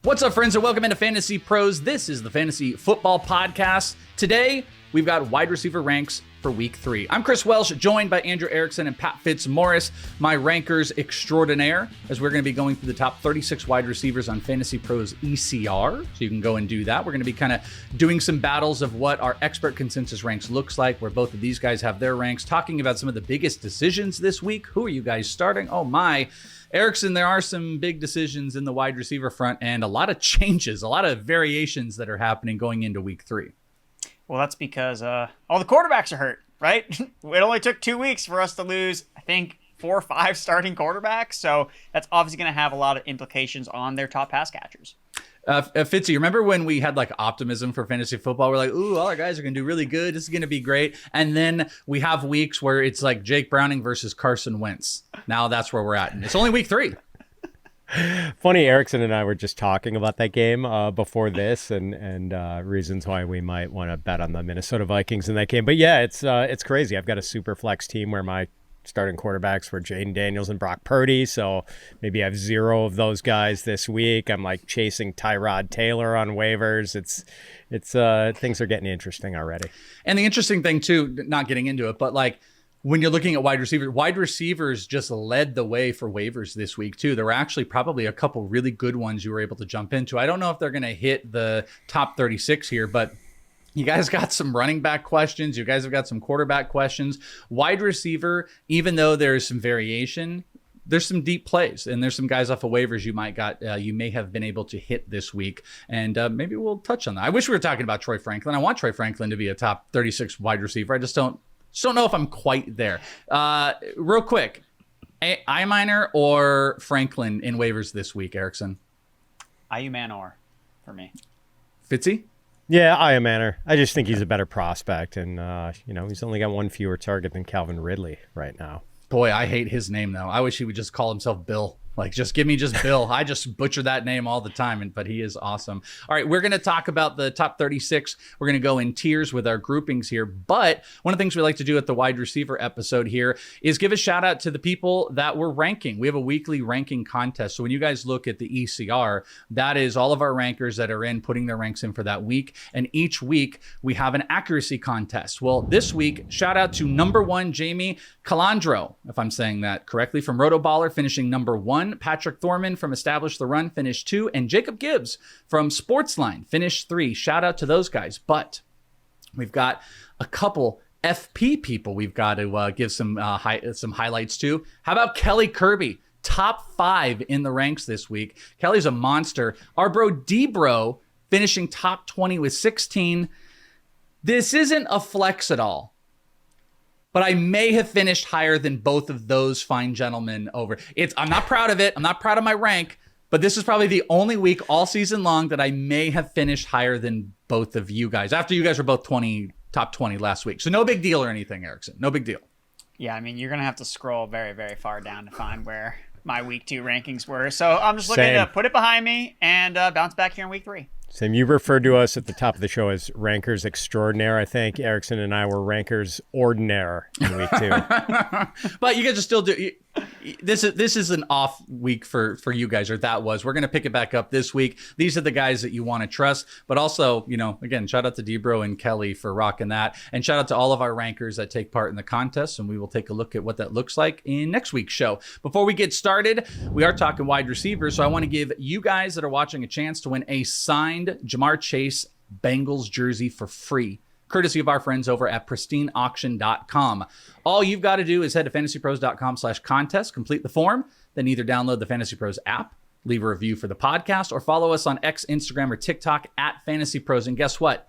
What's up, friends, and welcome into Fantasy Pros. This is the Fantasy Football Podcast. Today, we've got wide receiver ranks for Week 3. I'm Chris Welsh, joined by Andrew Erickson and Pat Fitzmaurice, my rankers extraordinaire, as we're going to be going through the top 36 wide receivers on Fantasy Pros ECR. So you can go and do that. We're going to be kind of doing some battles of what our expert consensus ranks looks like, where both of these guys have their ranks, talking about some of the biggest decisions this week. Who are you guys starting? Oh my. Erickson, there are some big decisions in the wide receiver front and a lot of changes, a lot of variations that are happening going into Week 3. Well, that's because all the quarterbacks are hurt, right? It only took 2 weeks for us to lose, I think, 4 or 5 starting quarterbacks. So that's obviously going to have a lot of implications on their top pass catchers. Fitzy, remember when we had like optimism for fantasy football? We're like, ooh, all our guys are going to do really good. This is going to be great. And then we have weeks where it's like Jake Browning versus Carson Wentz. Now that's where we're at. And it's only Week 3. Funny, Erickson and I were just talking about that game before this and reasons why we might want to bet on the Minnesota Vikings in that game. But yeah, it's crazy. I've got a super flex team where my starting quarterbacks were Jaden Daniels and Brock Purdy. So maybe I have 0 of those guys this week. I'm like chasing Tyrod Taylor on waivers. It's things are getting interesting already. And the interesting thing too, not getting into it, but like, when you're looking at wide receivers just led the way for waivers this week too. There were actually probably a couple really good ones you were able to jump into. I don't know if they're going to hit the top 36 here, but you guys got some running back questions. You guys have got some quarterback questions. Wide receiver, even though there's some variation, there's some deep plays, and there's some guys off of waivers you may have been able to hit this week, and maybe we'll touch on that. I wish we were talking about Troy Franklin. I want Troy Franklin to be a top 36 wide receiver. I just don't know if I'm quite there. Real quick, I-Minor or Franklin in waivers this week, Erickson? I-Manor for me. Fitzy? Yeah, I-Manor. I just think he's a better prospect, and he's only got 1 fewer target than Calvin Ridley right now. Boy, I hate his name though. I wish he would just call himself Bill. Like, just give me just Bill. I just butcher that name all the time, but he is awesome. All right, we're going to talk about the top 36. We're going to go in tiers with our groupings here. But one of the things we like to do at the wide receiver episode here is give a shout out to the people that we're ranking. We have a weekly ranking contest. So when you guys look at the ECR, that is all of our rankers that are in, putting their ranks in for that week. And each week we have an accuracy contest. Well, this week, shout out to number 1, Jamie Calandro, if I'm saying that correctly, from Rotoballer, finishing number 1. Patrick Thorman from Establish the Run finished 2, and Jacob Gibbs from Sportsline finished 3. Shout out to those guys. But we've got a couple FP people we've got to give some highlights to. How about Kelly Kirby? Top 5 in the ranks this week. Kelly's a monster. Our bro D-Bro finishing top 20 with 16. This isn't a flex at all, but I may have finished higher than both of those fine gentlemen over. I'm not proud of it. I'm not proud of my rank, but this is probably the only week all season long that I may have finished higher than both of you guys, after you guys were both top 20 last week. So no big deal or anything, Erickson. No big deal. Yeah, I mean, you're going to have to scroll very, very far down to find where my Week 2 rankings were. So I'm just looking to put it behind me and bounce back here in Week 3. Sam, you referred to us at the top of the show as rankers extraordinaire. I think Erickson and I were rankers ordinaire in Week 2. But you guys are still this is an off week for you guys, or that was. We're going to pick it back up this week. These are the guys that you want to trust, but also, again, shout out to D-Bro and Kelly for rocking that, and shout out to all of our rankers that take part in the contest, and we will take a look at what that looks like in next week's show. Before we get started, we are talking wide receivers, so I want to give you guys that are watching a chance to win a signed Jamar Chase Bengals jersey for free, courtesy of our friends over at pristineauction.com. All you've got to do is head to fantasypros.com/contest, complete the form, then either download the Fantasy Pros app, leave a review for the podcast, or follow us on X, Instagram, or TikTok at Fantasy Pros. And guess what?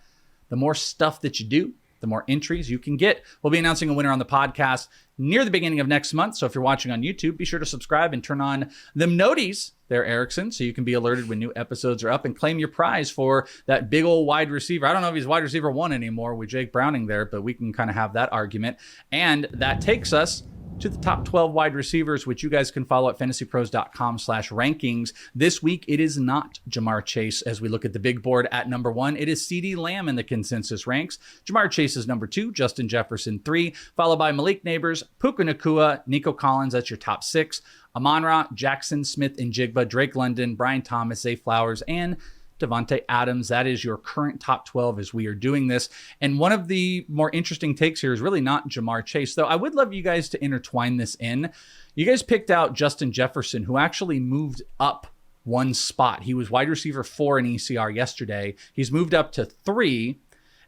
The more stuff that you do, the more entries you can get. We'll be announcing a winner on the podcast near the beginning of next month. So if you're watching on YouTube, be sure to subscribe and turn on them noties there, Erickson, so you can be alerted when new episodes are up and claim your prize for that big old wide receiver. I don't know if he's wide receiver 1 anymore with Jake Browning there, but we can kind of have that argument. And that takes us to the top 12 wide receivers, which you guys can follow at fantasypros.com/rankings. This week, it is not Jamar Chase as we look at the big board at number 1. It is CeeDee Lamb in the consensus ranks. Jamar Chase is number 2, Justin Jefferson 3, followed by Malik Neighbors, Puka Nacua, Nico Collins. That's your top 6. Amon-Ra, Jackson Smith and Jigba, Drake London, Brian Thomas, Zay Flowers, and Devontae Adams. That is your current top 12 as we are doing this. And one of the more interesting takes here is really not Jamar Chase, though I would love you guys to intertwine this in. You guys picked out Justin Jefferson, who actually moved up one spot. He was wide receiver 4 in ECR yesterday. He's moved up to 3,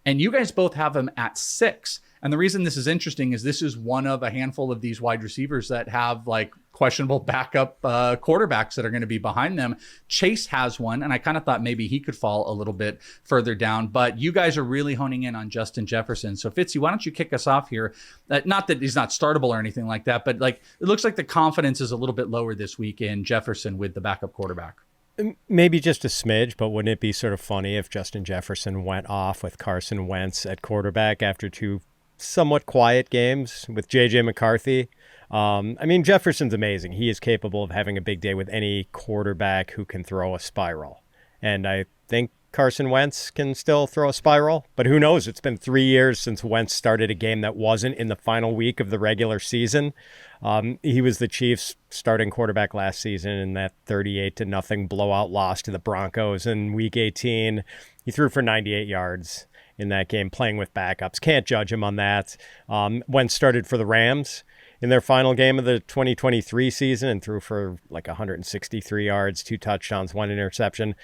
and you guys both have him at 6. And the reason this is interesting is this is one of a handful of these wide receivers that have like questionable backup quarterbacks that are going to be behind them. Chase has one, and I kind of thought maybe he could fall a little bit further down, but you guys are really honing in on Justin Jefferson. So Fitzy, why don't you kick us off here? Not that he's not startable or anything like that, but like it looks like the confidence is a little bit lower this week in Jefferson with the backup quarterback. Maybe just a smidge, but wouldn't it be sort of funny if Justin Jefferson went off with Carson Wentz at quarterback after 2 somewhat quiet games with JJ McCarthy? I mean, Jefferson's amazing. He is capable of having a big day with any quarterback who can throw a spiral. And I think Carson Wentz can still throw a spiral, but who knows? It's been 3 years since Wentz started a game that wasn't in the final week of the regular season. He was the Chiefs' starting quarterback last season in that 38-0 blowout loss to the Broncos in Week 18. He threw for 98 yards in that game, playing with backups. Can't judge him on that. Wentz started for the Rams in their final game of the 2023 season and threw for like 163 yards, 2 touchdowns, 1 interception.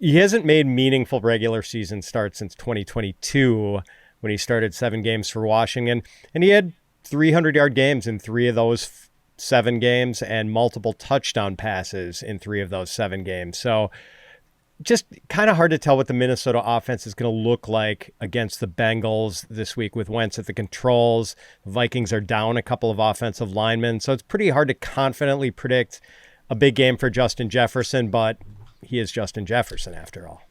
He hasn't made meaningful regular season starts since 2022 when he started 7 games for Washington. And he had 300-yard games in 3 of those 7 games and multiple touchdown passes in 3 of those 7 games. So just kind of hard to tell what the Minnesota offense is going to look like against the Bengals this week with Wentz at the controls. The Vikings are down a couple of offensive linemen, so it's pretty hard to confidently predict a big game for Justin Jefferson, but he is Justin Jefferson after all.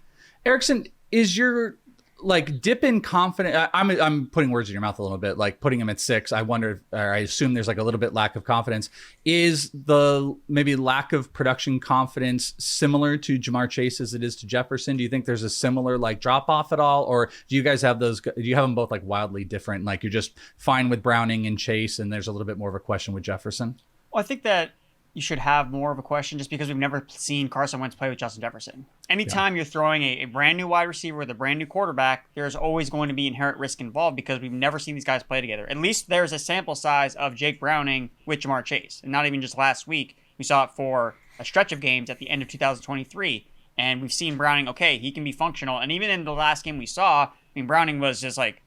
Erickson, is your like dip in confidence? I'm putting words in your mouth a little bit, like putting him at 6. I wonder, or I assume there's like a little bit lack of confidence. Is the maybe lack of production confidence similar to Jamar Chase as it is to Jefferson? Do you think there's a similar like drop off at all, or do you guys have those? Do you have them both like wildly different? Like you're just fine with Browning and Chase, and there's a little bit more of a question with Jefferson. Well, I think that you should have more of a question just because we've never seen Carson Wentz play with Justin Jefferson. Anytime you're throwing a brand new wide receiver with a brand new quarterback, there's always going to be inherent risk involved because we've never seen these guys play together. At least there's a sample size of Jake Browning with Jamar Chase. And not even just last week. We saw it for a stretch of games at the end of 2023. And we've seen Browning, okay, he can be functional. And even in the last game we saw, I mean, Browning was just like,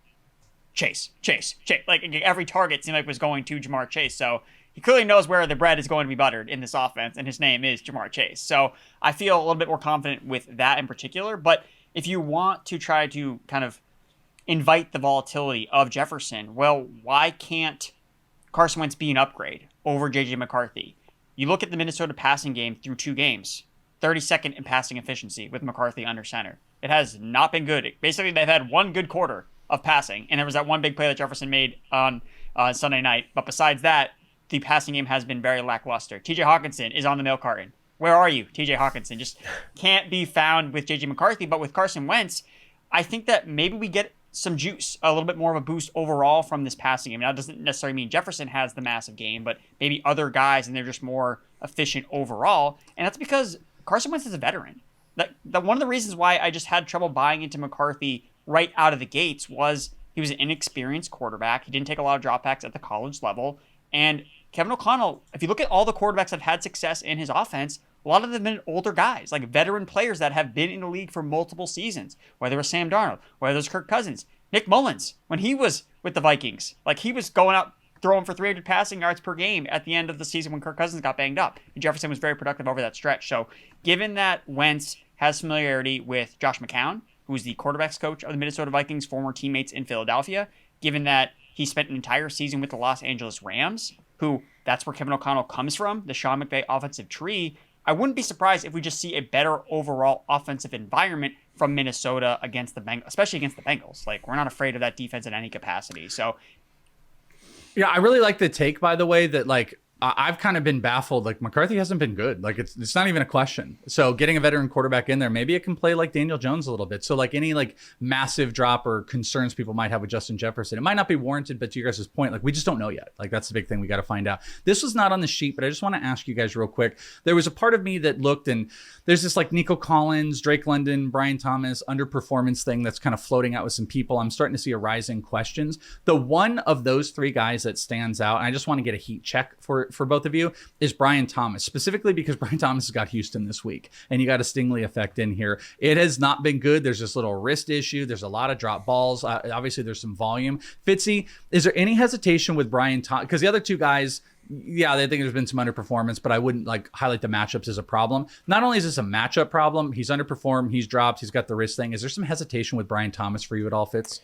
Chase. Like every target seemed like was going to Jamar Chase. So he clearly knows where the bread is going to be buttered in this offense, and his name is Jamar Chase. So I feel a little bit more confident with that in particular. But if you want to try to kind of invite the volatility of Jefferson, well, why can't Carson Wentz be an upgrade over J.J. McCarthy? You look at the Minnesota passing game through 2 games, 32nd in passing efficiency with McCarthy under center. It has not been good. Basically, they've had 1 good quarter of passing, and there was that 1 big play that Jefferson made on Sunday night. But besides that, the passing game has been very lackluster. TJ Hawkinson is on the milk carton. Where are you, TJ Hawkinson? Just can't be found with JJ McCarthy. But with Carson Wentz, I think that maybe we get some juice, a little bit more of a boost overall from this passing game. Now, that doesn't necessarily mean Jefferson has the massive game, but maybe other guys, and they're just more efficient overall. And that's because Carson Wentz is a veteran. One of the reasons why I just had trouble buying into McCarthy right out of the gates was he was an inexperienced quarterback. He didn't take a lot of dropbacks at the college level. And Kevin O'Connell, if you look at all the quarterbacks that have had success in his offense, a lot of them have been older guys, like veteran players that have been in the league for multiple seasons, whether it was Sam Darnold, whether it was Kirk Cousins, Nick Mullins, when he was with the Vikings. Like he was going out throwing for 300 passing yards per game at the end of the season when Kirk Cousins got banged up. And Jefferson was very productive over that stretch. So given that Wentz has familiarity with Josh McCown, who's the quarterbacks coach of the Minnesota Vikings, former teammates in Philadelphia, given that he spent an entire season with the Los Angeles Rams, who that's where Kevin O'Connell comes from, the Sean McVay offensive tree, I wouldn't be surprised if we just see a better overall offensive environment from Minnesota against the Bengals, especially against the Bengals. Like, we're not afraid of that defense in any capacity. So Yeah, I really like the take, by the way, that like I've kind of been baffled. Like McCarthy hasn't been good. Like it's not even a question. So getting a veteran quarterback in there, maybe it can play like Daniel Jones a little bit. So like any like massive drop or concerns people might have with Justin Jefferson, it might not be warranted. But to your guys' point, like we just don't know yet. Like that's the big thing we got to find out. This was not on the sheet, but I just want to ask you guys real quick. There was a part of me that looked, and there's this like Nico Collins, Drake London, Brian Thomas underperformance thing that's kind of floating out with some people. I'm starting to see a rise in questions. The one of those three guys that stands out, and I just want to get a heat check for both of you, is Brian Thomas, specifically because Brian Thomas has got Houston this week, and you got a Stingley effect in here. It has not been good. There's this little wrist issue. There's a lot of drop balls. Obviously, there's some volume. Fitzy, is there any hesitation with Brian Thomas? Because the other two guys, yeah, they think there's been some underperformance, but I wouldn't like highlight the matchups as a problem. Not only is this a matchup problem, he's underperformed, he's dropped, he's got the wrist thing. Is there some hesitation with Brian Thomas for you at all, Fitz?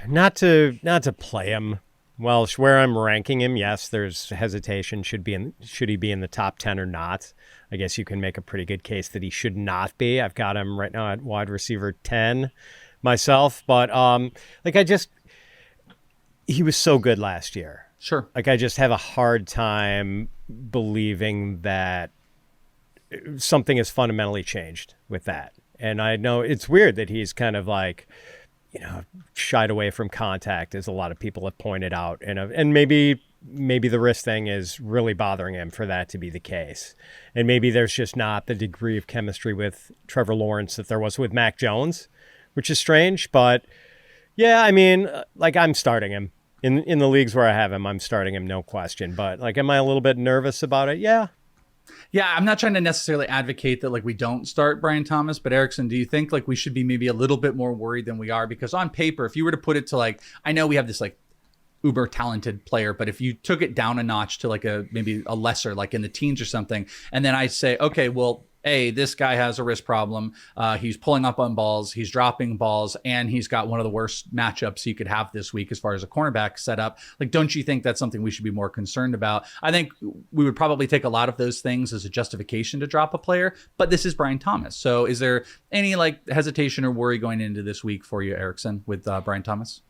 Not to play him. Well, where I'm ranking him, yes, there's hesitation. Should he be in the top 10 or not? I guess you can make a pretty good case that he should not be. I've got him right now at wide receiver 10 myself, but he was so good last year. Sure. Like I just have a hard time believing that something has fundamentally changed with that. And I know it's weird that he's kind of like, shied away from contact, as a lot of people have pointed out. And maybe the wrist thing is really bothering him for that to be the case. And maybe there's just not the degree of chemistry with Trevor Lawrence that there was with Mac Jones, which is strange. But yeah, I mean, like I'm starting him. In the leagues where I have him, I'm starting him, no question. But like, am I a little bit nervous about it? Yeah. Yeah, I'm not trying to necessarily advocate that like we don't start Brian Thomas, but Erickson, do you think like we should be maybe a little bit more worried than we are? Because on paper, if you were to put it to like, I know we have this like uber talented player, but if you took it down a notch to like maybe a lesser, like in the teens or something, and then I say, okay, well, this guy has a wrist problem. He's pulling up on balls. He's dropping balls, and he's got one of the worst matchups you could have this week as far as a cornerback setup. Like, don't you think that's something we should be more concerned about? I think we would probably take a lot of those things as a justification to drop a player, but this is Brian Thomas. So is there any like hesitation or worry going into this week for you, Erickson, with Brian Thomas?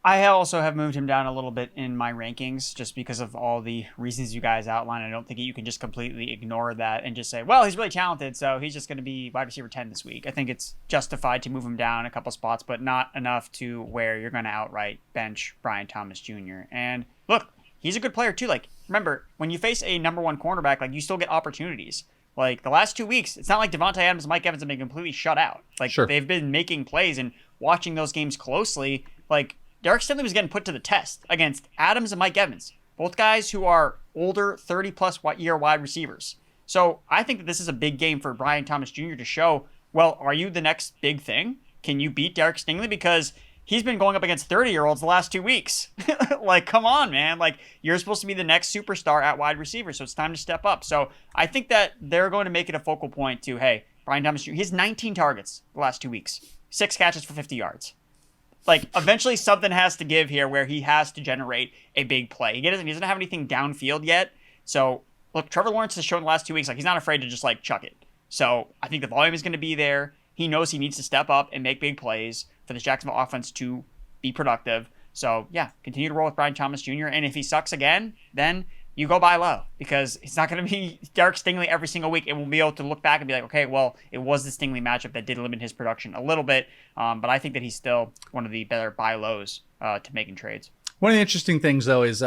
I also have moved him down a little bit in my rankings just because of all the reasons you guys outlined. I don't think you can just completely ignore that and just say, well, he's really talented, so he's just going to be wide receiver 10 this week. I think it's justified to move him down a couple spots, but not enough to where you're going to outright bench Brian Thomas Jr. And look, he's a good player too. Like, remember, when you face a number one cornerback, like you still get opportunities. Like the last 2 weeks, it's not like Devontae Adams and Mike Evans have been completely shut out. Like Sure. They've been making plays and watching those games closely. Like Derek Stingley was getting put to the test against Adams and Mike Evans, both guys who are older 30-plus year wide receivers. So I think that this is a big game for Brian Thomas Jr. to show, well, are you the next big thing? Can you beat Derek Stingley? Because he's been going up against 30-year-olds the last 2 weeks. Like, come on, man. Like, you're supposed to be the next superstar at wide receiver, so it's time to step up. So I think that they're going to make it a focal point to, hey, Brian Thomas Jr., he has 19 targets the last 2 weeks, 6 catches for 50 yards. Like, eventually something has to give here where he has to generate a big play. He doesn't have anything downfield yet. So, look, Trevor Lawrence has shown the last 2 weeks, like, he's not afraid to just, like, chuck it. So, I think the volume is going to be there. He knows he needs to step up and make big plays for the Jacksonville offense to be productive. So, yeah, continue to roll with Brian Thomas Jr. And if he sucks again, then you go buy low because it's not going to be Derek Stingley every single week. And we'll be able to look back and be like, okay, well, it was the Stingley matchup that did limit his production a little bit. But I think that he's still one of the better buy lows to making trades. One of the interesting things, though, is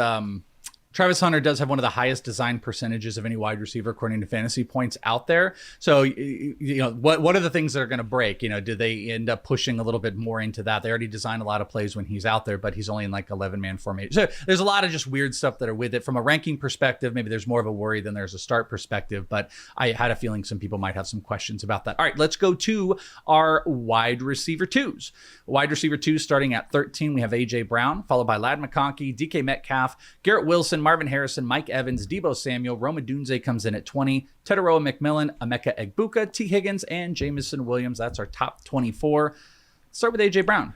Travis Hunter does have one of the highest design percentages of any wide receiver according to fantasy points out there. So, what are the things that are going to break? Do they end up pushing a little bit more into that? They already design a lot of plays when he's out there, but he's only in like 11-man formation. So there's a lot of just weird stuff that are with it. From a ranking perspective, maybe there's more of a worry than there's a start perspective, but I had a feeling some people might have some questions about that. All right, let's go to our wide receiver twos. Wide receiver twos starting at 13, we have A.J. Brown, followed by Ladd McConkey, DK Metcalf, Garrett Wilson, Marvin Harrison, Mike Evans, Deebo Samuel, Rome Odunze comes in at 20, Teteroa McMillan, Emeka Egbuka, T. Higgins, and Jamison Williams. That's our top 24. Let's start with A.J. Brown.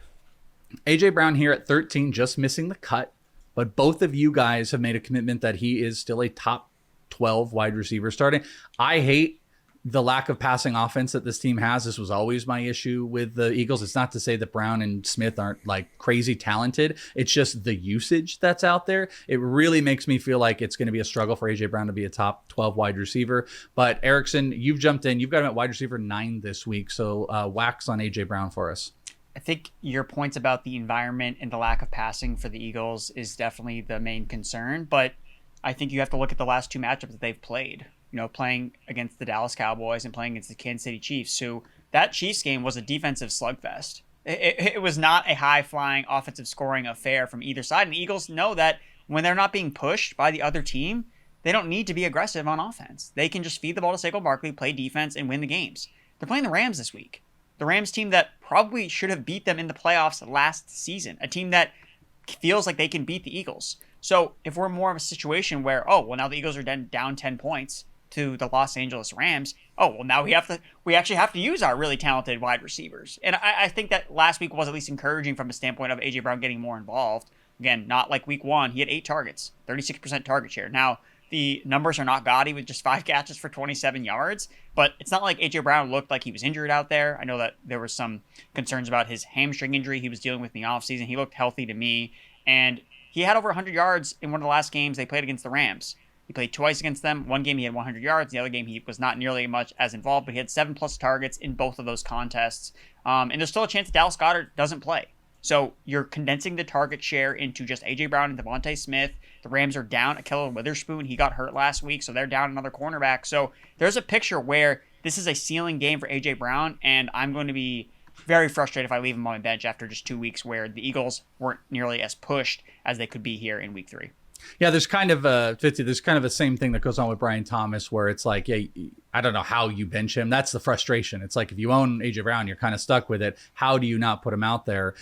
A.J. Brown here at 13, just missing the cut, but both of you guys have made a commitment that he is still a top 12 wide receiver starting. I hate the lack of passing offense that this team has. This was always my issue with the Eagles. It's not to say that Brown and Smith aren't like crazy talented. It's just the usage that's out there. It really makes me feel like it's going to be a struggle for AJ Brown to be a top 12 wide receiver. But Erickson, you've jumped in. You've got him at wide receiver 9 this week. So wax on AJ Brown for us. I think your points about the environment and the lack of passing for the Eagles is definitely the main concern. But I think you have to look at the last 2 matchups that they've played. Playing against the Dallas Cowboys and playing against the Kansas City Chiefs. So that Chiefs game was a defensive slugfest. It was not a high-flying offensive scoring affair from either side. And the Eagles know that when they're not being pushed by the other team, they don't need to be aggressive on offense. They can just feed the ball to Saquon Barkley, play defense, and win the games. They're playing the Rams this week. The Rams team that probably should have beat them in the playoffs last season. A team that feels like they can beat the Eagles. So if we're more of a situation where, now the Eagles are down 10 points to the Los Angeles Rams, now we actually have to use our really talented wide receivers. And I think that last week was at least encouraging from a standpoint of AJ Brown getting more involved. Again, not like week 1. He had 8 targets, 36% target share. Now, the numbers are not gaudy with just 5 catches for 27 yards, but it's not like AJ Brown looked like he was injured out there. I know that there were some concerns about his hamstring injury he was dealing with in the offseason. He looked healthy to me, and he had over 100 yards in one of the last games they played against the Rams. He played twice against them. One game he had 100 yards. The other game he was not nearly much as involved, but he had 7+ targets in both of those contests. And there's still a chance that Dallas Goedert doesn't play. So you're condensing the target share into just A.J. Brown and Devontae Smith. The Rams are down Ahkello Witherspoon. He got hurt last week, so they're down another cornerback. So there's a picture where this is a ceiling game for A.J. Brown, and I'm going to be very frustrated if I leave him on my bench after just 2 weeks where the Eagles weren't nearly as pushed as they could be here in week 3. Yeah, there's kind of the same thing that goes on with Brian Thomas, where it's like, yeah, I don't know how you bench him. That's the frustration. It's like if you own AJ Brown, you're kind of stuck with it. How do you not put him out there?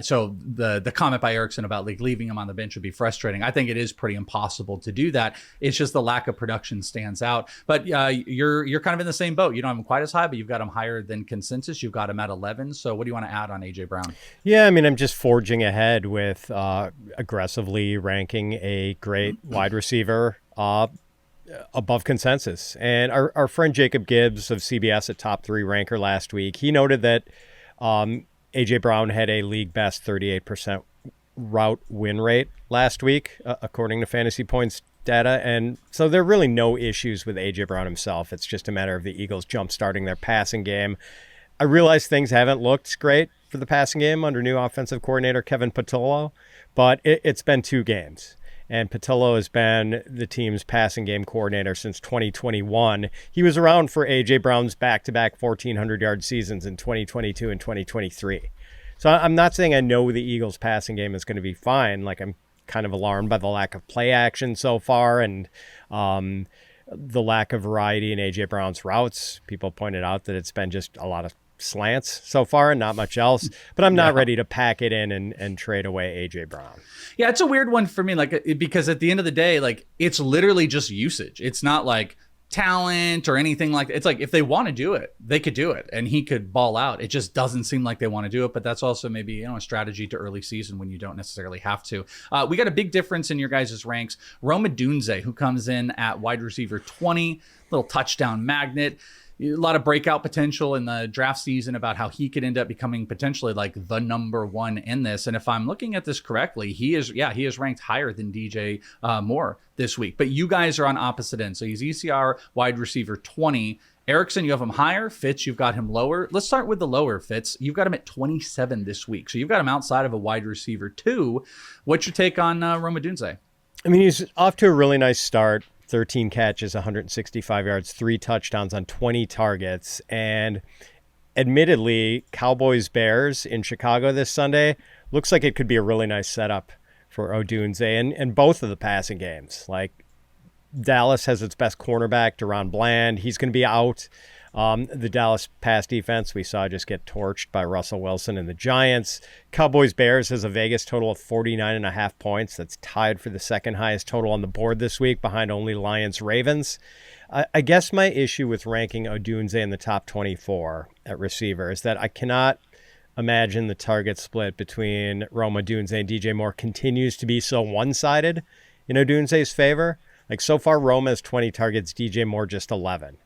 So the comment by Erickson about like leaving him on the bench would be frustrating. I think it is pretty impossible to do that. It's just the lack of production stands out. But you're kind of in the same boat. You don't have him quite as high, but you've got him higher than consensus. You've got him at 11. So what do you want to add on AJ Brown? Yeah, I mean, I'm just forging ahead with aggressively ranking a great wide receiver above consensus. And our friend Jacob Gibbs of CBS at Top 3 Ranker last week, he noted that A.J. Brown had a league best 38% route win rate last week, according to Fantasy Points data. And so there are really no issues with A.J. Brown himself. It's just a matter of the Eagles jump-starting their passing game. I realize things haven't looked great for the passing game under new offensive coordinator Kevin Patullo, but it's been 2 games. And Patullo has been the team's passing game coordinator since 2021. He was around for A.J. Brown's back-to-back 1,400-yard seasons in 2022 and 2023. So I'm not saying I know the Eagles' passing game is going to be fine. Like, I'm kind of alarmed by the lack of play action so far and the lack of variety in A.J. Brown's routes. People pointed out that it's been just a lot of slants so far and not much else, but I'm not ready to pack it in and trade away AJ Brown. Yeah, it's a weird one for me, like, because at the end of the day, like, it's literally just usage. It's not like talent or anything like that. It's like if they want to do it, they could do it and he could ball out. It just doesn't seem like they want to do it, but that's also maybe, a strategy to early season when you don't necessarily have to. We got a big difference in your guys' ranks. Odunze, who comes in at wide receiver 20, little touchdown magnet. A lot of breakout potential in the draft season about how he could end up becoming potentially like the number 1 in this. And if I'm looking at this correctly, he is ranked higher than DJ Moore this week. But you guys are on opposite ends. So he's ECR wide receiver 20. Erickson, you have him higher. Fitz, you've got him lower. Let's start with the lower, Fitz. You've got him at 27 this week. So you've got him outside of a wide receiver 2. What's your take on Odunze? I mean, he's off to a really nice start. 13 catches, 165 yards, 3 touchdowns on 20 targets. And admittedly, Cowboys-Bears in Chicago this Sunday looks like it could be a really nice setup for Odunze and both of the passing games. Like, Dallas has its best cornerback, Deron Bland. He's going to be out. The Dallas pass defense we saw just get torched by Russell Wilson and the Giants. Cowboys-Bears has a Vegas total of 49.5 points. That's tied for the second highest total on the board this week, behind only Lions-Ravens. I guess my issue with ranking Odunze in the top 24 at receiver is that I cannot imagine the target split between Rome Odunze and DJ Moore continues to be so one-sided in Odunze's favor. Like, so far, Rome has 20 targets, DJ Moore just 11.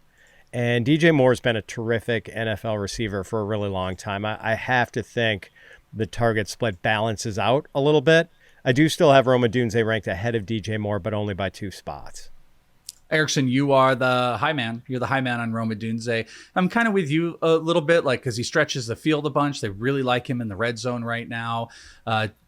And DJ Moore's been a terrific NFL receiver for a really long time. I have to think the target split balances out a little bit. I do still have Rome Odunze ranked ahead of DJ Moore, but only by 2 spots. Erickson, you are the high man. You're the high man on Rome Odunze. I'm kind of with you a little bit, like, because he stretches the field a bunch. They really like him in the red zone right now.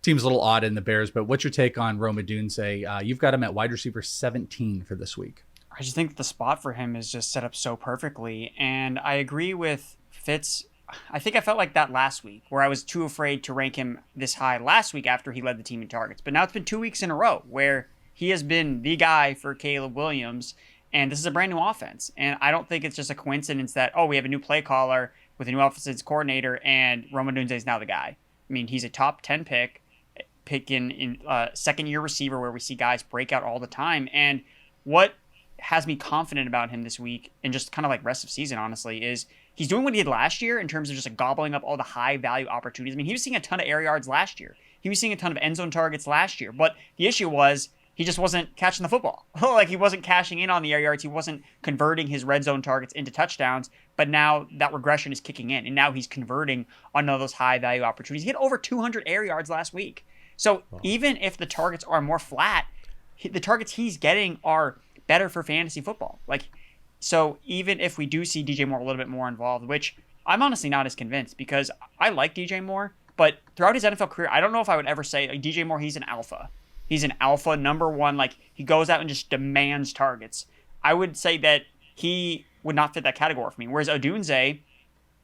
Team's a little odd in the Bears, but what's your take on Rome Odunze? You've got him at wide receiver 17 for this week. I just think the spot for him is just set up so perfectly. And I agree with Fitz. I think I felt like that last week, where I was too afraid to rank him this high last week after he led the team in targets. But now it's been 2 weeks in a row where he has been the guy for Caleb Williams, and this is a brand new offense. And I don't think it's just a coincidence that, we have a new play caller with a new offensive coordinator, and Rome Odunze is now the guy. I mean, he's a top 10 pick in second-year receiver where we see guys break out all the time. And what has me confident about him this week, and just kind of like rest of season, honestly, is he's doing what he did last year in terms of just like gobbling up all the high-value opportunities. I mean, he was seeing a ton of air yards last year. He was seeing a ton of end zone targets last year. But the issue was he just wasn't catching the football. Like, he wasn't cashing in on the air yards. He wasn't converting his red zone targets into touchdowns. But now that regression is kicking in, and now he's converting on all those high-value opportunities. He had over 200 air yards last week. So even if the targets are more flat, the targets he's getting are better for fantasy football. Like, so even if we do see DJ Moore a little bit more involved, which I'm honestly not as convinced, because I like DJ Moore, but throughout his NFL career, I don't know if I would ever say, like, DJ Moore, he's an alpha. He's an alpha number one. Like, he goes out and just demands targets. I would say that he would not fit that category for me. Whereas Odunze,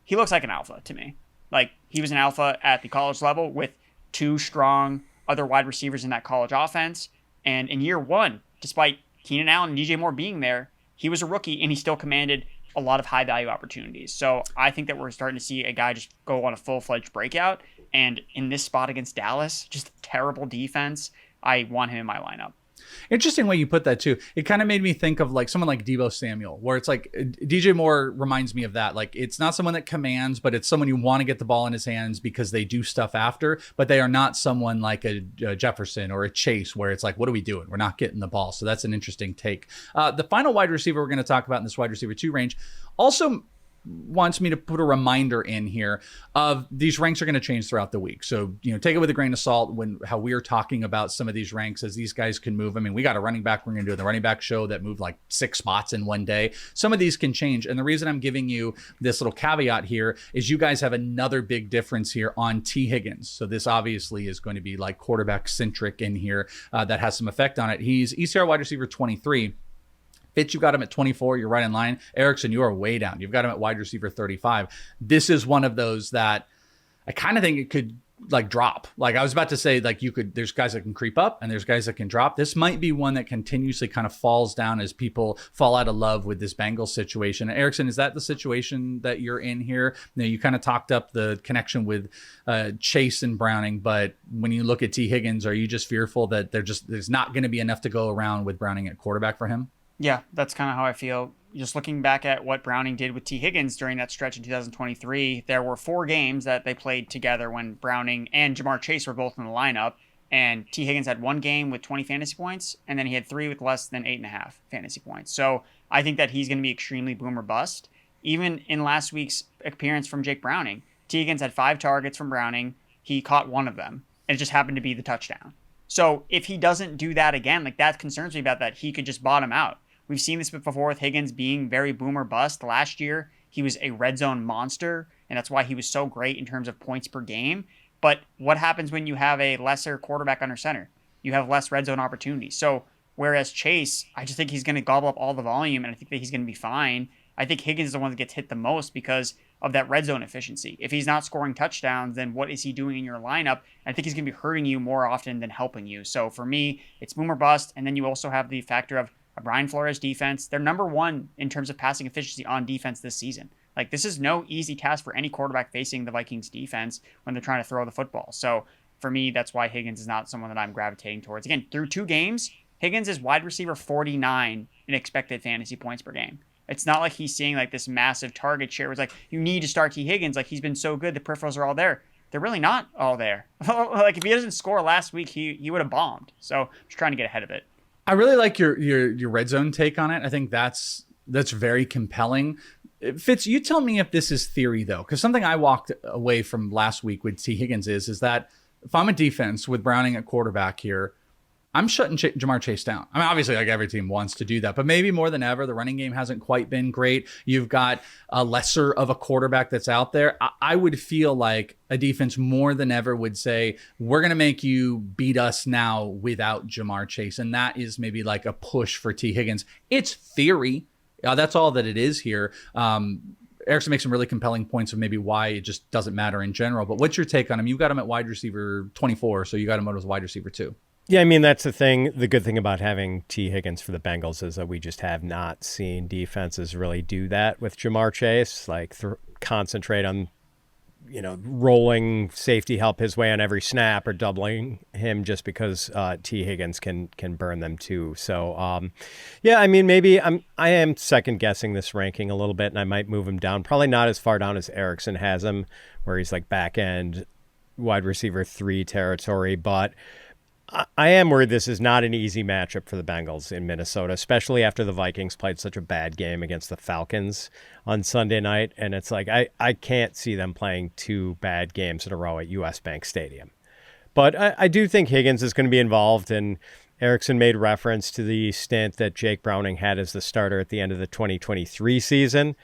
he looks like an alpha to me. Like, he was an alpha at the college level with 2 strong other wide receivers in that college offense. And in year 1, despite Keenan Allen and DJ Moore being there, he was a rookie, and he still commanded a lot of high-value opportunities. So I think that we're starting to see a guy just go on a full-fledged breakout. And in this spot against Dallas, just terrible defense, I want him in my lineup. Interesting way you put that too. It kind of made me think of like someone like Deebo Samuel, where it's like DJ Moore reminds me of that. Like, it's not someone that commands, but it's someone you want to get the ball in his hands because they do stuff after, but they are not someone like a Jefferson or a Chase, where it's like, what are we doing? We're not getting the ball. So that's an interesting take. The final wide receiver we're going to talk about in this wide receiver 2 range also wants me to put a reminder in here of these ranks are going to change throughout the week. So, take it with a grain of salt when how we're talking about some of these ranks as these guys can move. I mean, we got a running back we're going to do the running back show that moved like 6 spots in one day. Some of these can change. And the reason I'm giving you this little caveat here is you guys have another big difference here on T. Higgins. So this obviously is going to be like quarterback centric in here that has some effect on it. He's ECR wide receiver 23. Fitz, you got him at 24. You're right in line. Erickson, you are way down. You've got him at wide receiver 35. This is one of those that I kind of think it could like drop. Like, I was about to say, like, there's guys that can creep up and there's guys that can drop. This might be one that continuously kind of falls down as people fall out of love with this Bengals situation. Erickson, is that the situation that you're in here? You kind of talked up the connection with Chase and Browning, but when you look at T. Higgins, are you just fearful that there's not going to be enough to go around with Browning at quarterback for him? Yeah, that's kind of how I feel. Just looking back at what Browning did with T. Higgins during that stretch in 2023, there were 4 games that they played together when Browning and Jamar Chase were both in the lineup. And T. Higgins had 1 game with 20 fantasy points, and then he had 3 with less than 8.5 fantasy points. So I think that he's going to be extremely boom or bust. Even in last week's appearance from Jake Browning, T. Higgins had 5 targets from Browning. He caught 1 of them, and it just happened to be the touchdown. So if he doesn't do that again, like, that concerns me about that. He could just bottom out. We've seen this before with Higgins being very boom or bust. Last year, he was a red zone monster, and that's why he was so great in terms of points per game. But what happens when you have a lesser quarterback under center? You have less red zone opportunities. So whereas Chase, I just think he's going to gobble up all the volume, and I think that he's going to be fine. I think Higgins is the one that gets hit the most because of that red zone efficiency. If he's not scoring touchdowns, then what is he doing in your lineup? I think he's going to be hurting you more often than helping you. So for me, it's boom or bust, and then you also have the factor of Brian Flores defense. They're number 1 in terms of passing efficiency on defense this season. Like, this is no easy task for any quarterback facing the Vikings defense when they're trying to throw the football. So for me, that's why Higgins is not someone that I'm gravitating towards. Again, through 2 games, Higgins is wide receiver 49 in expected fantasy points per game. It's not like he's seeing like this massive target share. It's like, you need to start T. Higgins. Like, he's been so good. The peripherals are all there. They're really not all there. Like, if he doesn't score last week, he would have bombed. So I'm just trying to get ahead of it. I really like your red zone take on it. I think that's that's very compelling. Fitz, you tell me if this is theory, though, because something I walked away from last week with T. Higgins is that if I'm a defense with Browning at quarterback here, I'm shutting Jamar Chase down. I mean, obviously, like every team wants to do that, but maybe more than ever, the running game hasn't quite been great. You've got a lesser of a quarterback that's out there. I would feel like a defense more than ever would say, we're going to make you beat us now without Jamar Chase. And that is maybe like a push for T. Higgins. It's theory. That's all that it is here. Erickson makes some really compelling points of maybe why it just doesn't matter in general. But what's your take on him? You got him at wide receiver 24, so you got him out as wide receiver 2. Yeah, I mean, that's the thing. The good thing about having T. Higgins for the Bengals is that we just have not seen defenses really do that with Jamar Chase, like concentrate on, rolling safety help his way on every snap or doubling him just because T. Higgins can burn them too. So, yeah, I mean, maybe I am second guessing this ranking a little bit, and I might move him down. Probably not as far down as Erickson has him, where he's like back end wide receiver 3 territory, but I am worried this is not an easy matchup for the Bengals in Minnesota, especially after the Vikings played such a bad game against the Falcons on Sunday night. And it's like, I can't see them playing 2 bad games in a row at US Bank Stadium. But I do think Higgins is going to be involved, and Erickson made reference to the stint that Jake Browning had as the starter at the end of the 2023 season.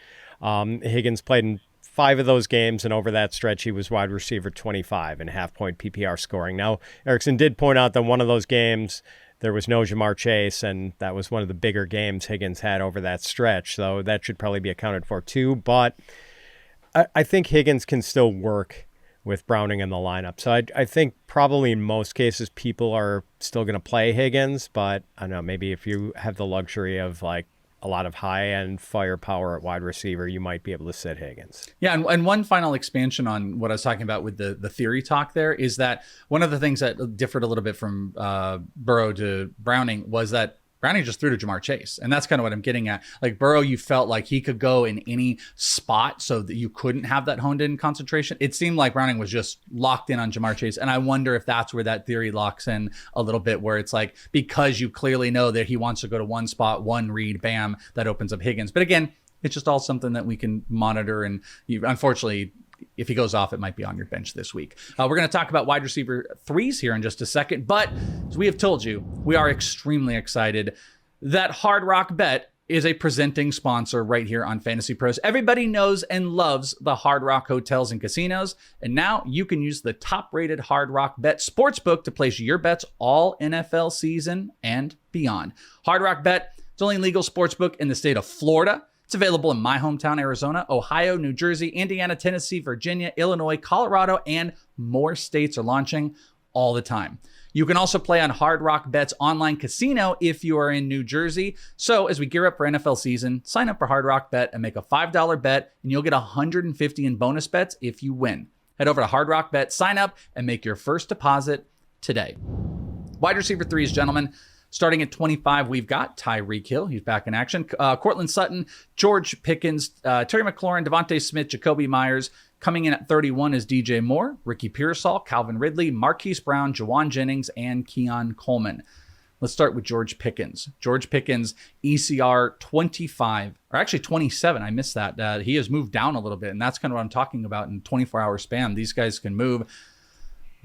Higgins played in 5 of those games, and over that stretch, he was wide receiver 25 in half-point PPR scoring. Now, Erickson did point out that one of those games, there was no Jamar Chase, and that was one of the bigger games Higgins had over that stretch, so that should probably be accounted for too. But I think Higgins can still work with Browning in the lineup. So I think probably in most cases, people are still going to play Higgins, but I don't know, maybe if you have the luxury of like a lot of high-end firepower at wide receiver, you might be able to sit Higgins. Yeah, and one final expansion on what I was talking about with the theory talk there is that one of the things that differed a little bit from Burrow to Browning was that Browning just threw to Jamar Chase. And that's kind of what I'm getting at. Like Burrow, you felt like he could go in any spot so that you couldn't have that honed in concentration. It seemed like Browning was just locked in on Jamar Chase. And I wonder if that's where that theory locks in a little bit, where it's like, because you clearly know that he wants to go to one spot, one read, bam, that opens up Higgins. But again, it's just all something that we can monitor. And unfortunately, if he goes off, it might be on your bench this week. We're going to talk about wide receiver 3s here in just a second. But as we have told you, we are extremely excited that Hard Rock Bet is a presenting sponsor right here on Fantasy Pros. Everybody knows and loves the Hard Rock hotels and casinos. And now you can use the top-rated Hard Rock Bet Sportsbook to place your bets all NFL season and beyond. Hard Rock Bet is the only legal sportsbook in the state of Florida. It's available in my hometown, Arizona, Ohio, New Jersey, Indiana, Tennessee, Virginia, Illinois, Colorado, and more states are launching all the time. You can also play on Hard Rock Bet's online casino if you are in New Jersey. So as we gear up for NFL season, sign up for Hard Rock Bet and make a $5 bet, and you'll get $150 in bonus bets if you win. Head over to Hard Rock Bet, sign up, and make your first deposit today. Wide receiver 3s, gentlemen. Starting at 25, we've got Tyreek Hill. He's back in action. Cortland Sutton, George Pickens, Terry McLaurin, Devontae Smith, Jacoby Myers. Coming in at 31 is DJ Moore, Ricky Pearsall, Calvin Ridley, Marquise Brown, Jawan Jennings, and Keon Coleman. Let's start with George Pickens. George Pickens, ECR 25, or actually 27. I missed that. He has moved down a little bit, and that's kind of what I'm talking about in 24-hour span. These guys can move.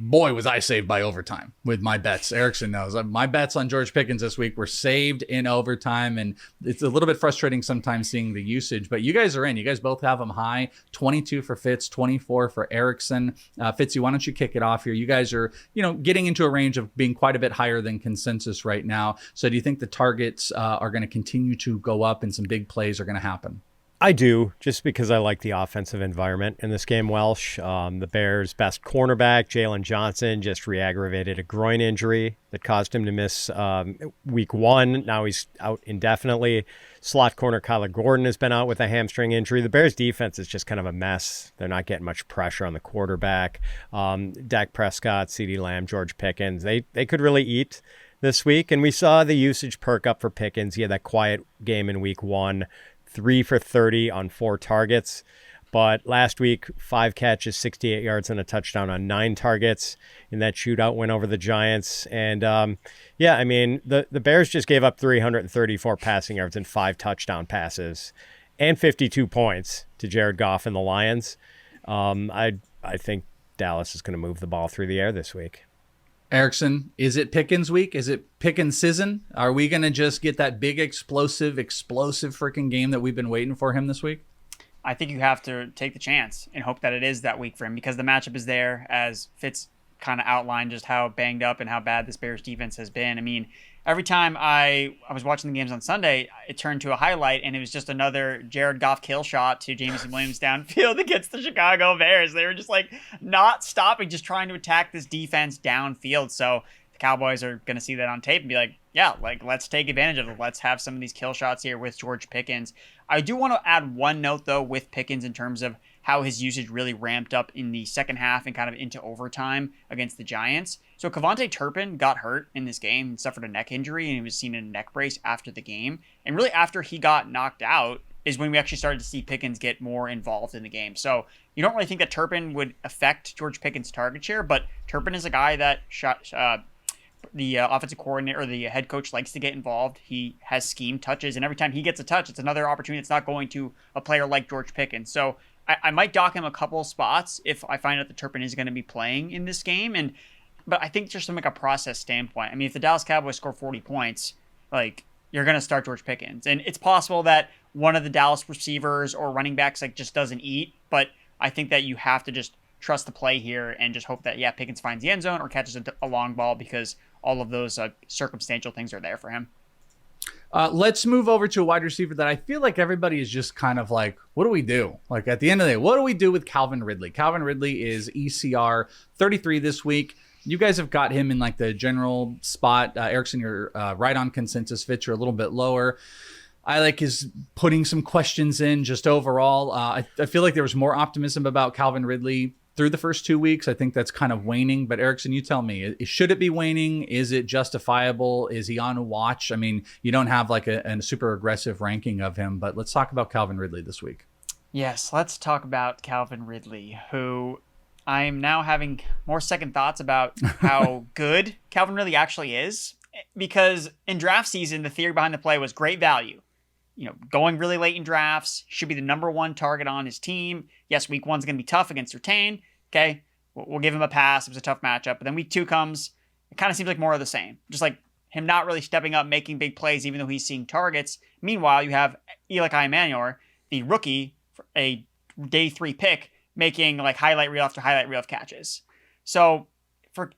Boy, was I saved by overtime with my bets. Erickson knows. My bets on George Pickens this week were saved in overtime, and it's a little bit frustrating sometimes seeing the usage, but you guys are in. You guys both have them high. 22 for Fitz, 24 for Erickson. Fitzy, why don't you kick it off here? You guys are, getting into a range of being quite a bit higher than consensus right now. So do you think the targets are going to continue to go up and some big plays are going to happen? I do, just because I like the offensive environment in this game, Welsh. The Bears' best cornerback, Jalen Johnson, just re-aggravated a groin injury that caused him to miss week 1. Now he's out indefinitely. Slot corner Kyler Gordon has been out with a hamstring injury. The Bears' defense is just kind of a mess. They're not getting much pressure on the quarterback. Dak Prescott, CeeDee Lamb, George Pickens, they could really eat this week. And we saw the usage perk up for Pickens. He had that quiet game in week 1. 3 for 30 on 4 targets. But last week, 5 catches, 68 yards, and a touchdown on 9 targets in that shootout win over the Giants. And the Bears just gave up 334 passing yards and 5 touchdown passes and 52 points to Jared Goff and the Lions. I think Dallas is going to move the ball through the air this week. Erickson, is it Pickens week? Is it Pickens season? Are we going to just get that big explosive freaking game that we've been waiting for him this week? I think you have to take the chance and hope that it is that week for him, because the matchup is there, as Fitz kind of outlined just how banged up and how bad this Bears defense has been. I mean, every time I was watching the games on Sunday, it turned to a highlight, and it was just another Jared Goff kill shot to Jameson Williams downfield against the Chicago Bears. They were just like not stopping, just trying to attack this defense downfield. So the Cowboys are going to see that on tape and be like, yeah, like let's take advantage of it. Let's have some of these kill shots here with George Pickens. I do want to add one note, though, with Pickens in terms of how his usage really ramped up in the second half and kind of into overtime against the Giants. So Kevontae Turpin got hurt in this game and suffered a neck injury, and he was seen in a neck brace after the game. And really after he got knocked out is when we actually started to see Pickens get more involved in the game. So you don't really think that Turpin would affect George Pickens' target share, but Turpin is a guy that the offensive coordinator or the head coach likes to get involved. He has scheme touches, and every time he gets a touch, it's another opportunity. It's not going to a player like George Pickens. So I might dock him a couple spots if I find out that Turpin is going to be playing in this game. But I think just from like a process standpoint, I mean, if the Dallas Cowboys score 40 points, like you're going to start George Pickens. And it's possible that one of the Dallas receivers or running backs like just doesn't eat. But I think that you have to just trust the play here and just hope that, Pickens finds the end zone or catches a long ball, because all of those circumstantial things are there for him. Let's move over to a wide receiver that I feel like everybody is just kind of like, what do we do? Like at the end of the day, what do we do with Calvin Ridley? Calvin Ridley is ECR 33 this week. You guys have got him in like the general spot. Erickson, you're right on consensus. Fitz, you're a little bit lower. I like his putting some questions in just overall. I feel like there was more optimism about Calvin Ridley through the first 2 weeks. I think that's kind of waning. But Erickson, you tell me, should it be waning? Is it justifiable? Is he on a watch? I mean, you don't have like a super aggressive ranking of him, but let's talk about Calvin Ridley this week. Yes, let's talk about Calvin Ridley, who I'm now having more second thoughts about how good Calvin Ridley actually is. Because in draft season, the theory behind the play was great value. Going really late in drafts, should be the number one target on his team. Yes, week one's going to be tough against Retain. Okay, we'll give him a pass. It was a tough matchup. But then week 2 comes, it kind of seems like more of the same. Just like him not really stepping up, making big plays, even though he's seeing targets. Meanwhile, you have Eli Manor, the rookie, a day 3 pick, making like highlight reel after highlight reel of catches. So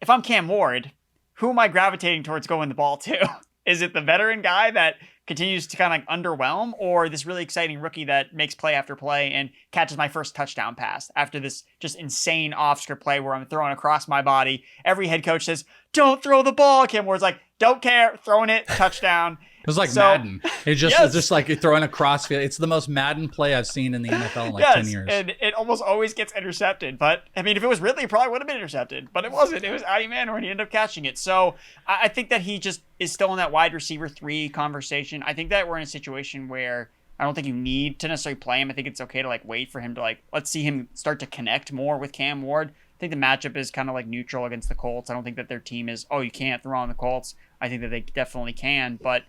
if I'm Cam Ward, who am I gravitating towards going the ball to? Is it the veteran guy that continues to kind of like underwhelm, or this really exciting rookie that makes play after play and catches my first touchdown pass after this just insane off-script play where I'm throwing across my body? Every head coach says, don't throw the ball. Cam Ward's like, don't care, throwing it, touchdown. It was like Madden. It's just like you're throwing a crossfield. It's the most Madden play I've seen in the NFL in 10 years. And it almost always gets intercepted. But, I mean, if it was Ridley, it probably would have been intercepted. But it wasn't. It was Eli Manor, and he ended up catching it. So I think that he just is still in that wide receiver 3 conversation. I think that we're in a situation where I don't think you need to necessarily play him. I think it's okay to like wait for him to like, let's see him start to connect more with Cam Ward. I think the matchup is kind of like neutral against the Colts. I don't think that their team is, you can't throw on the Colts. I think that they definitely can. But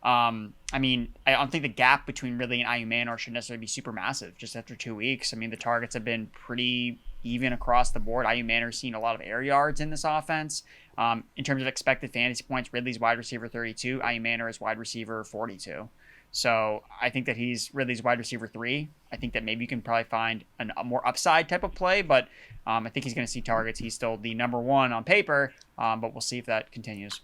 I mean, I don't think the gap between Ridley and Eli Manor should necessarily be super massive just after 2 weeks. I mean, the targets have been pretty even across the board. Eli Manor's seen a lot of air yards in this offense. In terms of expected fantasy points, Ridley's wide receiver 32, Eli Manor is wide receiver 42. So I think that Ridley's wide receiver 3. I think that maybe you can probably find a more upside type of play, but I think he's going to see targets. He's still the number 1 on paper, but we'll see if that continues.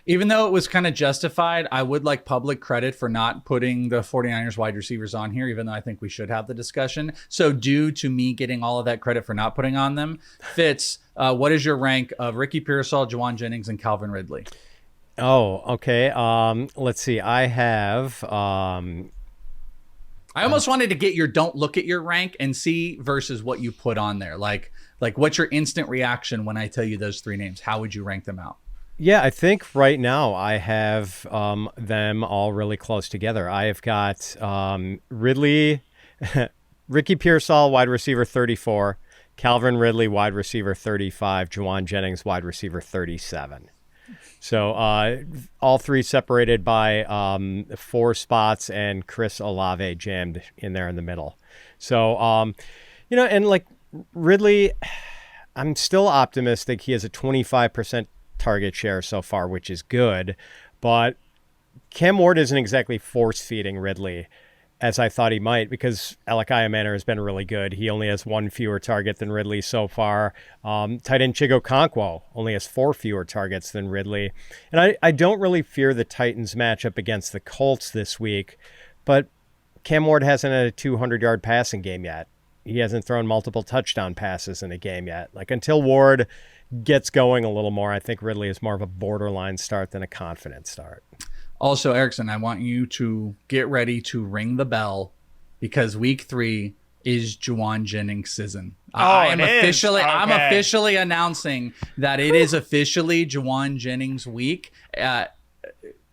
Even though it was kind of justified, I would like public credit for not putting the 49ers wide receivers on here, even though I think we should have the discussion. So due to me getting all of that credit for not putting on them, Fitz, what is your rank of Ricky Pearsall, Juwan Jennings, and Calvin Ridley? Oh, okay. Let's see. I have... I almost wanted to get your don't look at your rank and see versus what you put on there. Like what's your instant reaction when I tell you those 3 names? How would you rank them out? Yeah, I think right now I have them all really close together. I have got Ridley Ricky Pearsall, wide receiver 34. Calvin Ridley, wide receiver 35. Juwan Jennings, wide receiver 37. So all three separated by 4 spots, and Chris Olave jammed in there in the middle. So, and like Ridley, I'm still optimistic. He has a 25% target share so far, which is good. But Cam Ward isn't exactly force-feeding Ridley, as I thought he might, because Alakai Manor has been really good. He only has 1 fewer target than Ridley so far. Tight end Chigo Okonkwo only has 4 fewer targets than Ridley. And I don't really fear the Titans matchup against the Colts this week, but Cam Ward hasn't had a 200-yard passing game yet. He hasn't thrown multiple touchdown passes in a game yet. Like, until Ward gets going a little more, I think Ridley is more of a borderline start than a confident start. Also, Erickson, I want you to get ready to ring the bell, because week 3 is Juwan Jennings' season. I'm officially announcing that it is officially Juwan Jennings week.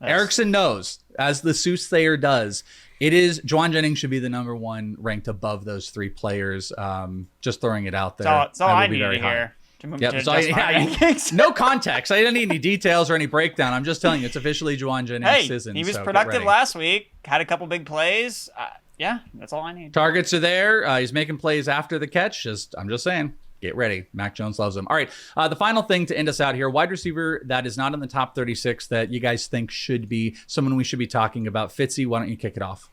Erickson knows, as the soothsayer does, it is Juwan Jennings should be the number 1 ranked above those 3 players. Just throwing it out there. That's all I need to hear. No context. I didn't need any details or any breakdown. I'm just telling you, it's officially Juwan Jennings' season. He was productive last week. Had a couple big plays. That's all I need. Targets are there. He's making plays after the catch. I'm just saying, get ready. Mac Jones loves him. All right. The final thing to end us out here, wide receiver that is not in the top 36 that you guys think should be someone we should be talking about. Fitzy, why don't you kick it off?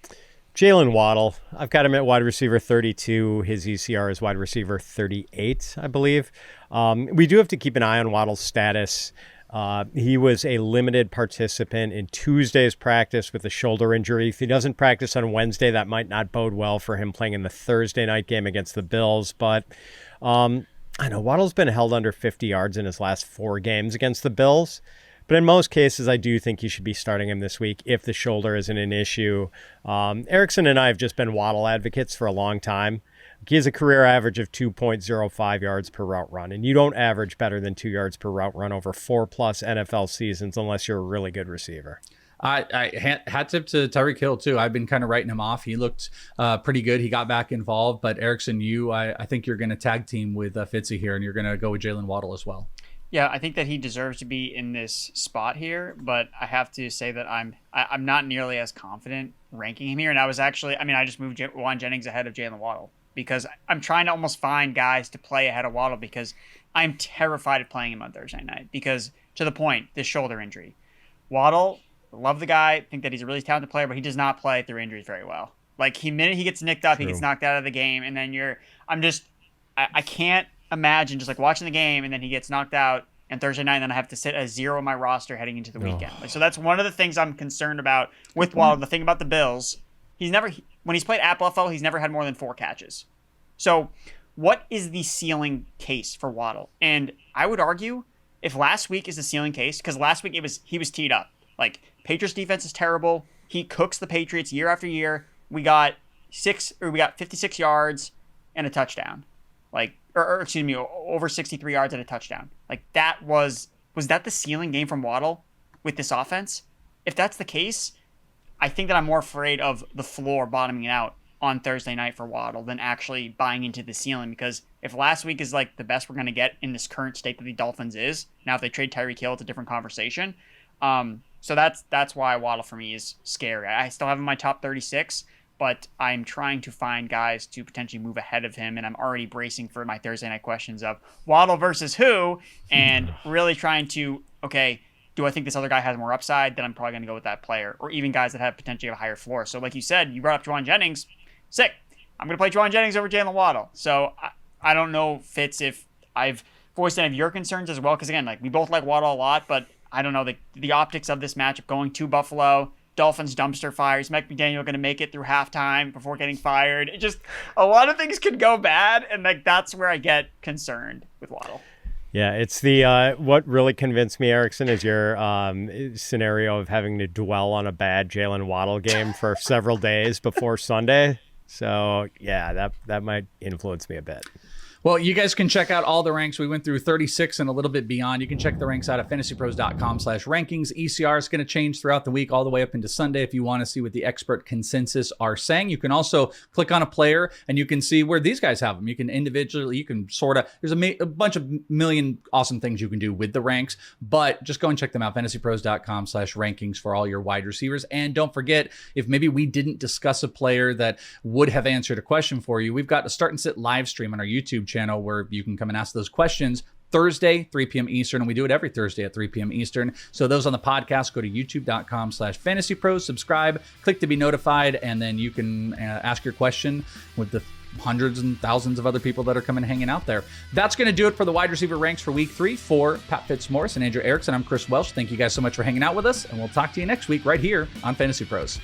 Jaylen Waddle. I've got him at wide receiver 32. His ECR is wide receiver 38, I believe. We do have to keep an eye on Waddle's status. He was a limited participant in Tuesday's practice with a shoulder injury. If he doesn't practice on Wednesday, that might not bode well for him playing in the Thursday night game against the Bills. But I know Waddle's been held under 50 yards in his last 4 games against the Bills. But in most cases, I do think you should be starting him this week if the shoulder isn't an issue. Erickson and I have just been Waddle advocates for a long time. He has a career average of 2.05 yards per route run, and you don't average better than 2 yards per route run over 4+ NFL seasons unless you're a really good receiver. I hat tip to Tyreek Hill, too. I've been kind of writing him off. He looked pretty good. He got back involved. But Erickson, I think you're going to tag team with Fitzy here, and you're going to go with Jaylen Waddle as well. Yeah, I think that he deserves to be in this spot here, but I have to say that I'm not nearly as confident ranking him here. And I just moved Juwan Jennings ahead of Jaylen Waddle because I'm trying to almost find guys to play ahead of Waddle because I'm terrified of playing him on Thursday night because, to the point, this shoulder injury. Waddle, love the guy, think that he's a really talented player, but he does not play through injuries very well. Like, minute he gets nicked up, He gets knocked out of the game, and then I can't imagine just like watching the game and then he gets knocked out and Thursday night and then I have to sit a 0 on my roster heading into the weekend. So that's one of the things I'm concerned about with Waddle. The thing about the Bills, when he's played at Buffalo, he's never had more than 4 catches. So what is the ceiling case for Waddle? And I would argue if last week is the ceiling case, because last week he was teed up. Like, Patriots defense is terrible. He cooks the Patriots year after year. We got 56 yards and a touchdown. Like, or excuse me, over 63 yards and a touchdown. Like, was that the ceiling game from Waddle with this offense? If that's the case, I think that I'm more afraid of the floor bottoming out on Thursday night for Waddle than actually buying into the ceiling, because if last week is like the best we're going to get in this current state that the Dolphins is, now if they trade Tyreek Hill, it's a different conversation. So that's why Waddle for me is scary. I still have him in my top 36, but I'm trying to find guys to potentially move ahead of him, and I'm already bracing for my Thursday night questions of Waddle versus who, and really trying to, okay, do I think this other guy has more upside? Then I'm probably going to go with that player, or even guys that have potentially a higher floor. So like you said, you brought up Juwan Jennings. Sick. I'm going to play Juwan Jennings over Jaylen Waddle. So I don't know, Fitz, if I've voiced any of your concerns as well, because again, like, we both like Waddle a lot, but I don't know, the optics of this matchup going to Buffalo, Dolphins dumpster fires, Mike McDaniel going to make it through halftime before getting fired. It just, a lot of things could go bad, and like that's where I get concerned with Waddle. Yeah, it's the what really convinced me, Erickson, is your scenario of having to dwell on a bad Jaylen Waddle game for several days before Sunday. So yeah, that might influence me a bit. Well, you guys can check out all the ranks. We went through 36 and a little bit beyond. You can check the ranks out at fantasypros.com/rankings. ECR is going to change throughout the week, all the way up into Sunday. If you want to see what the expert consensus are saying, you can also click on a player and you can see where these guys have them. You can individually, you can sort of, there's a bunch of million awesome things you can do with the ranks, but just go and check them out. fantasypros.com/rankings for all your wide receivers. And don't forget, if maybe we didn't discuss a player that would have answered a question for you, we've got a start and sit live stream on our YouTube channel where you can come and ask those questions Thursday, 3 p.m. Eastern, and we do it every Thursday at 3 p.m. Eastern. So those on the podcast, go to youtube.com/fantasypros, subscribe, click to be notified, and then you can ask your question with the hundreds and thousands of other people that are coming hanging out there. That's going to do it for the wide receiver ranks for week 3. For Pat Fitzmaurice and Andrew Erickson, I'm Chris Welsh. Thank you guys so much for hanging out with us, and we'll talk to you next week right here on Fantasy Pros.